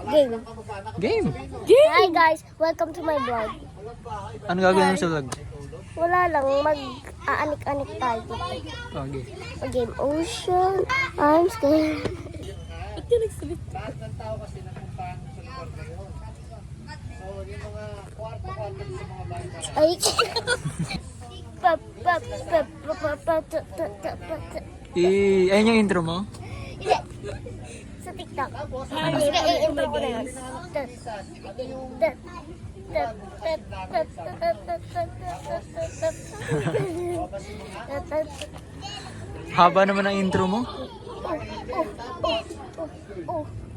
Game. Game? Hi guys, welcome to my vlog. Ano gagawin mo sa vlog? Wala lang, mag-aanik-anik tayo dito. Okay. Mag-game ocean. I'm scared. Ba't ka nagsalit? Ay. Ayun yung intro mo? Hindi. Sa TikTok. Sige, i-intro ko na yun. Haba naman ang intro mo.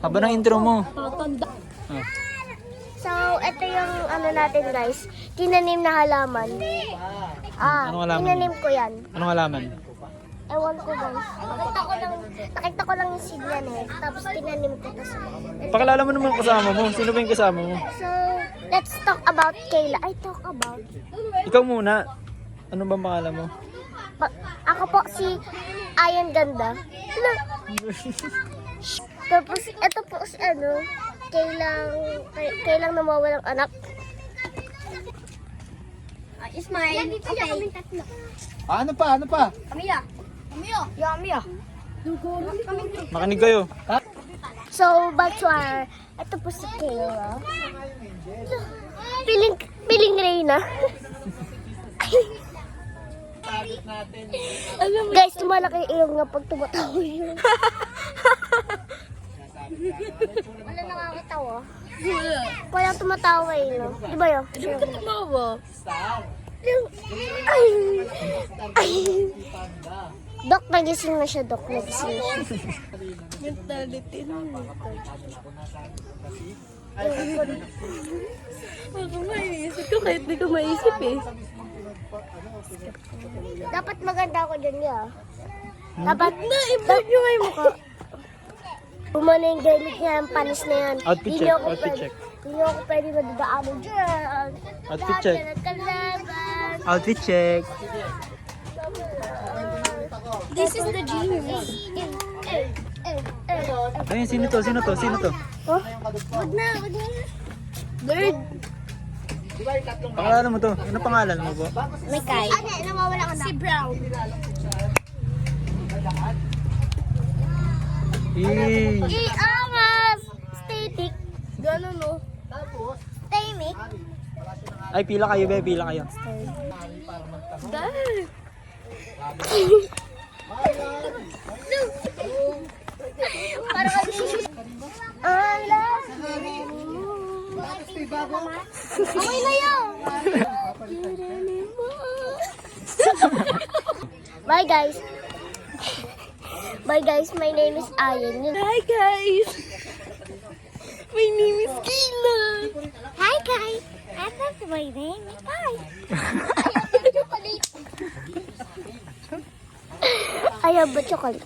Haba ng intro mo. Tatanda. Ah. So, ito yung ano natin guys. Tinanim na halaman. Anong halaman? Tinanim ko yan. Anong halaman? Ewan ko guys. Nakita ko lang yung seed yan eh. Tapos tinanim ko. Pakilala mo naman kasama mo. Sino ba yung kasama mo? So, let's talk about Kayla. I talk about. Ikaw muna. Ano bang pangalan mo? Ako po si Ayan Ganda. Tapos, ito po si ano, Kaylang nawawalang anak. Ismail. Okay. Ano pa? Amiya. Amiya. Makinig kayo. So, Batswar, ito po si Kayla. Piling Reyna. Guys, tumalaki yung nga pag tumatawa yun. Wala nakakatawa. Walang tumatawa yun, no? Di ba yun? Di ba ka tumawa? Ay. Dok, nagising na siya, Dok. Nagising na siya. Mentality na. Ako maiisip ko kahit di ko maisip eh. Dapat maganda ako dyan niya. Dapat Na, i-vlog nyo nga yung mukha. Pumana yung gamit niya, yung panis na yan. Outfit Hindi check, ako outfit pwede- check. Hindi ako pwede madadaanan dyan. Outfit check. Lahat yan ang kalaban. Outfit check. This is the genius. Ayun, sino to? Sino to? Sino to? Oh? Wag na. Nerd. Pakilala mo to. Ano pangalan mo po? May kay. Ano, nawawala ka na? Si Brown. Iangas! Static. Gano'n no? Stamic. Ay, pila kayo, be. Pila kayo. Dahil. Para kami. Alas. Okay na yun. Bye guys. Bye guys, my name is Ayan. Hi guys! My name is Kayla! Hi guys. I thought my name is Bye. I have a chocolate.